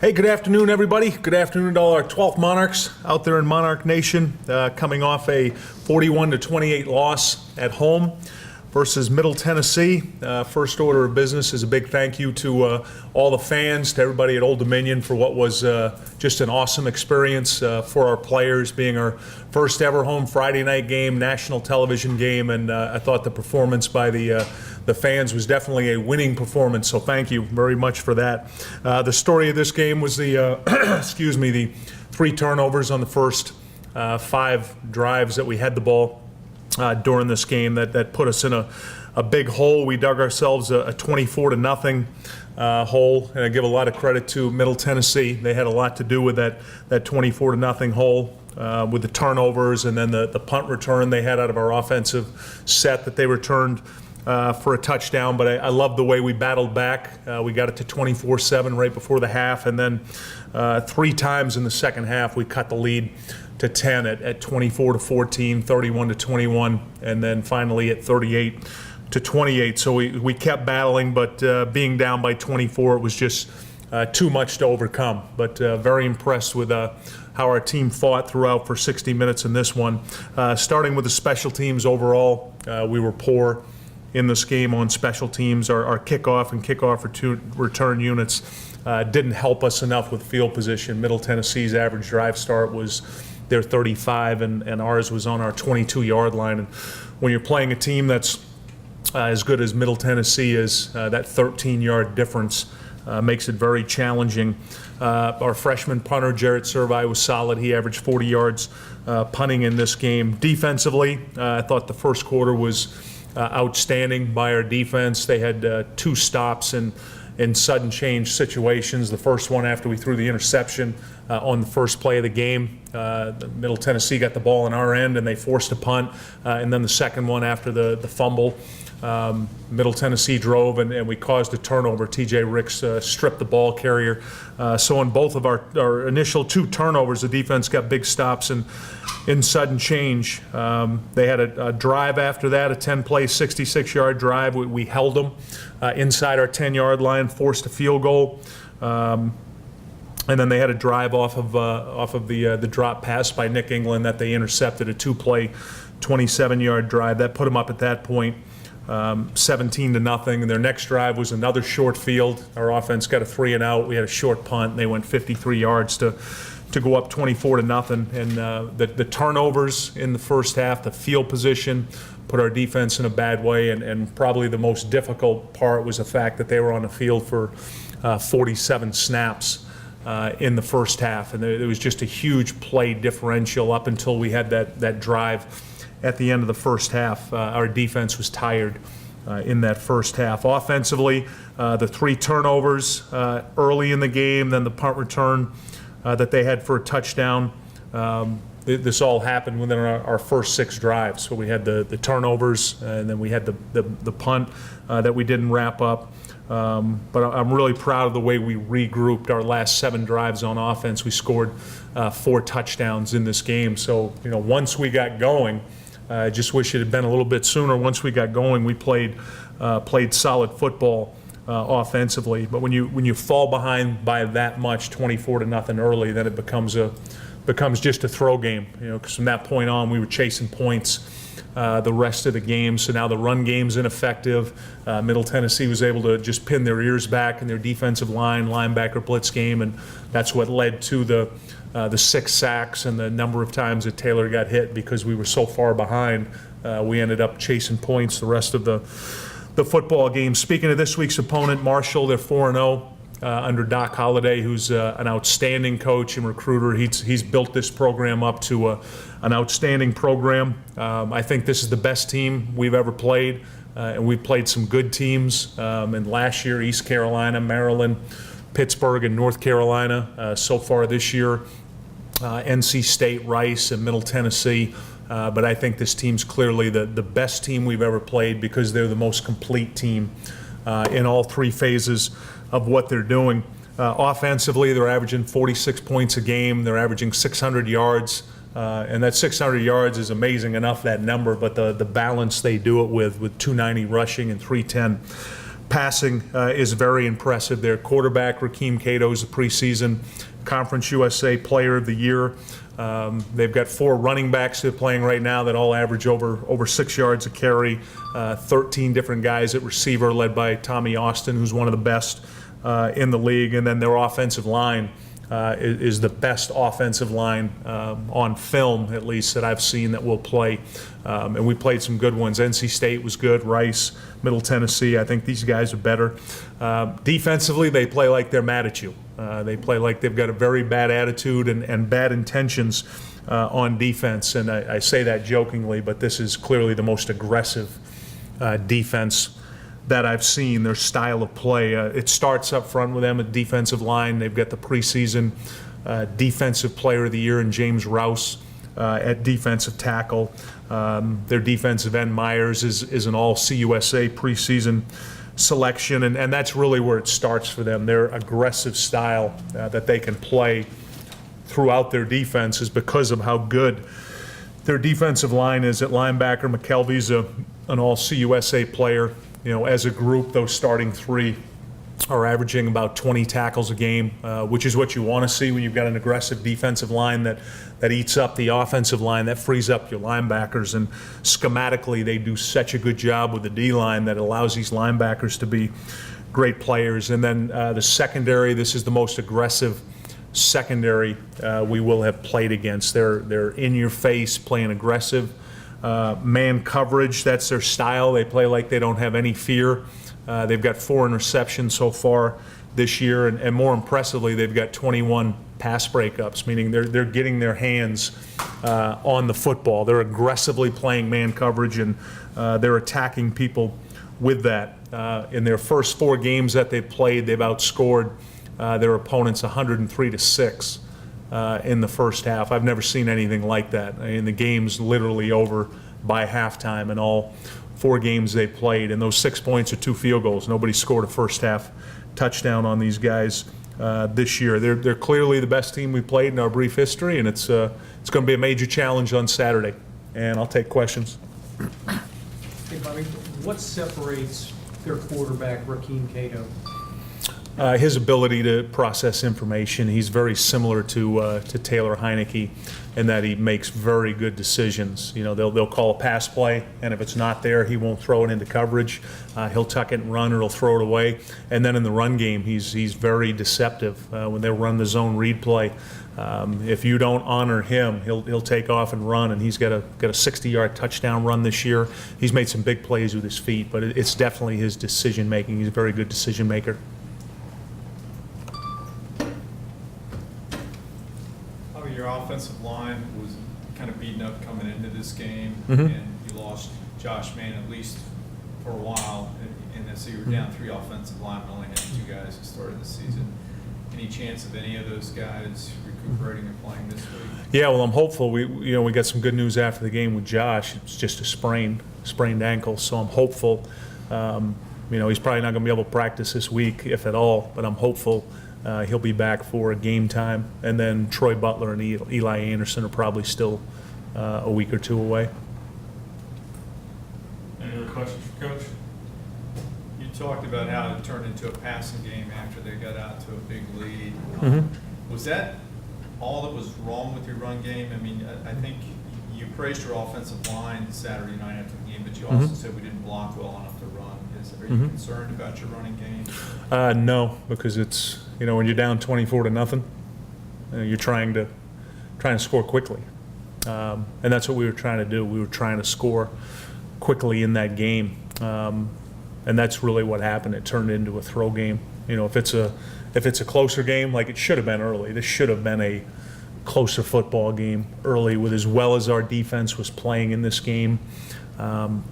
Hey, good afternoon, everybody. Good afternoon to all our 12th Monarchs out there in Monarch Nation, coming off a 41-28 loss at home versus Middle Tennessee. First order of business is a big thank you to all the fans, to everybody at Old Dominion for what was just an awesome experience for our players, being our first ever home Friday night game, national television game, and I thought the performance by the fans was definitely a winning performance, so thank you very much for that. The story of this game was the, the 3 turnovers on the first 5 drives that we had the ball during this game that put us in a big hole. We dug ourselves a 24-0 hole, and I give a lot of credit to Middle Tennessee. They had a lot to do with that 24-0 hole. With the turnovers and then the punt return they had out of our offensive set that they returned for a touchdown. But I love the way we battled back. We got it to 24-7 right before the half, and then 3 times in the second half we cut the lead to 10 at 24-14, 31-21, and then finally at 38-28. So we kept battling, but being down by 24, it was just too much to overcome. But very impressed with how our team fought throughout for 60 minutes in this one. Starting with the special teams overall, we were poor in this game on special teams. Our kickoff and kickoff return units didn't help us enough with field position. Middle Tennessee's average drive start was their 35, and ours was on our 22-yard line. And when you're playing a team that's as good as Middle Tennessee is, that 13-yard difference makes it very challenging. Our freshman punter, Jarrett Servi, was solid. He averaged 40 yards punting in this game. Defensively, I thought the first quarter was outstanding by our defense. They had 2 stops in sudden change situations. The first one after we threw the interception on the first play of the game. Middle Tennessee got the ball in our end and they forced a punt. And then the second one after the fumble. Middle Tennessee drove and we caused a turnover. TJ Ricks stripped the ball carrier. So on both of our initial 2 turnovers, the defense got big stops and in sudden change. They had a drive after that, a 10-play, 66-yard drive. We held them inside our 10-yard line, forced a field goal. And then they had a drive off of the drop pass by Nick England that they intercepted, a 2-play, 27-yard drive. That put them up at that point 17-0, and their next drive was another short field. Our offense got a 3-and-out. We had a short punt, and they went 53 yards to go up 24-0. And the turnovers in the first half, the field position, put our defense in a bad way. And probably the most difficult part was the fact that they were on the field for 47 snaps in the first half, and there was just a huge play differential up until we had that drive. At the end of the first half, our defense was tired in that first half. Offensively, the 3 turnovers early in the game, then the punt return that they had for a touchdown. This all happened within our first 6 drives. So we had the turnovers, and then we had the punt that we didn't wrap up. But I'm really proud of the way we regrouped our last 7 drives on offense. We scored 4 touchdowns in this game. So, once we got going, I just wish it had been a little bit sooner. Once we got going, we played solid football offensively. But when you fall behind by that much, 24-0 early, then it becomes just a throw game. Because from that point on, we were chasing points the rest of the game. So now the run game's ineffective. Middle Tennessee was able to just pin their ears back in their defensive line, linebacker blitz game, and that's what led to the 6 sacks and the number of times that Taylor got hit because we were so far behind. We ended up chasing points the rest of the football game. Speaking of this week's opponent, Marshall, they're 4-0 under Doc Holliday, who's an outstanding coach and recruiter. He's built this program up to an outstanding program. I think this is the best team we've ever played, and we've played some good teams. And last year, East Carolina, Maryland, Pittsburgh, and North Carolina. So far this year, NC State, Rice, and Middle Tennessee. But I think this team's clearly the best team we've ever played because they're the most complete team in all 3 phases of what they're doing. Offensively, they're averaging 46 points a game. They're averaging 600 yards. And that 600 yards is amazing enough, that number, but the balance they do it with 290 rushing and 310 passing is very impressive. Their quarterback, Rakeem Cato, is the preseason Conference USA Player of the Year. They've got 4 running backs they're playing right now that all average over 6 yards a carry. 13 different guys at receiver, led by Tommy Austin, who's one of the best in the league. And then their offensive line is the best offensive line on film, at least, that I've seen that will play. And we played some good ones. NC State was good, Rice, Middle Tennessee. I think these guys are better. Defensively, they play like they're mad at you. They play like they've got a very bad attitude and bad intentions on defense. And I say that jokingly, but this is clearly the most aggressive defense that I've seen. Their style of play. It starts up front with them at defensive line. They've got the preseason Defensive Player of the Year in James Rouse at defensive tackle. Their defensive end, Myers, is an all-CUSA preseason selection, and that's really where it starts for them. Their aggressive style that they can play throughout their defense is because of how good their defensive line is. At linebacker, McKelvey's an all-CUSA player. You know, as a group, those starting 3 are averaging about 20 tackles a game, which is what you want to see when you've got an aggressive defensive line that eats up the offensive line, that frees up your linebackers. And schematically, they do such a good job with the D-line that allows these linebackers to be great players. And then the secondary, this is the most aggressive secondary we will have played against. They're in your face, playing aggressive. Man coverage, that's their style. They play like they don't have any fear. They've got 4 interceptions so far this year, and more impressively, they've got 21 pass breakups, meaning they're getting their hands on the football. They're aggressively playing man coverage, and they're attacking people with that. In their first 4 games that they've played, they've outscored their opponents 103-6. In the first half. I've never seen anything like that. I mean, the game's literally over by halftime in all 4 games they played, and those 6 points are 2 field goals. Nobody scored a first half touchdown on these guys this year. They're clearly the best team we played in our brief history, and it's going to be a major challenge on Saturday. And I'll take questions. Hey, Bobby, what separates their quarterback, Rakeem Cato? His ability to process information. He's very similar to Taylor Heineke in that he makes very good decisions. You know, they'll call a pass play, and if it's not there, he won't throw it into coverage. He'll tuck it and run, or he'll throw it away. And then in the run game, he's very deceptive. When they run the zone read play, if you don't honor him, he'll take off and run. And he's got a 60-yard touchdown run this year. He's made some big plays with his feet, but it's definitely his decision making. He's a very good decision maker. Your offensive line was kind of beaten up coming into this game, Mm-hmm. and you lost Josh Mann at least for a while, and so you were down 3 offensive linemen, only had 2 guys who started the season. Any chance of any of those guys recuperating and playing this week? Yeah, well, I'm hopeful. We got some good news after the game with Josh. It's just a sprained ankle, so I'm hopeful. He's probably not going to be able to practice this week, if at all, but I'm hopeful he'll be back for a game time. And then Troy Butler and Eli Anderson are probably still a week or 2 away. Any other questions for Coach? You talked about how it turned into a passing game after they got out to a big lead. Was that all that was wrong with your run game? I mean, I think you praised your offensive line Saturday night after the game, but you also said we didn't block well enough to run. Are you concerned about your running game? No, because it's, when you're down 24-0, you're trying to score quickly. And that's what we were trying to do. We were trying to score quickly in that game. And that's really what happened. It turned into a throw game. If it's a closer game, like it should have been early, this should have been a closer football game early. With as well as our defense was playing in this game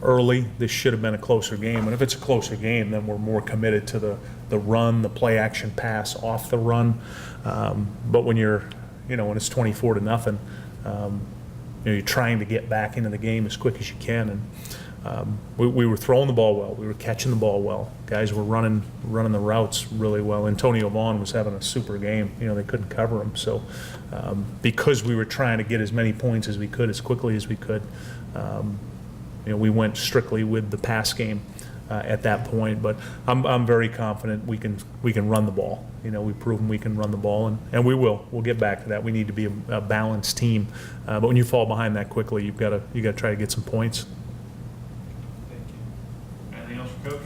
early, this should have been a closer game. And if it's a closer game, then we're more committed to the run, the play action pass off the run. But when when it's 24-0, you're trying to get back into the game as quick as you can. And we were throwing the ball well. We were catching the ball well. Guys were running the routes really well. Antonio Vaughn was having a super game. They couldn't cover him. So because we were trying to get as many points as we could, as quickly as we could, we went strictly with the pass game at that point. But I'm very confident we can run the ball. You know, we've proven we can run the ball, and we will. We'll get back to that. We need to be a balanced team. But when you fall behind that quickly, you got to try to get some points. Thank you. Anything else for Coach?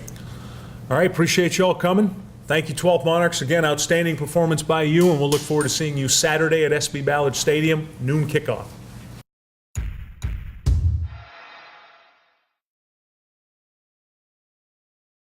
All right, appreciate you all coming. Thank you, 12th Monarchs. Again, outstanding performance by you, and we'll look forward to seeing you Saturday at SB Ballard Stadium, noon kickoff.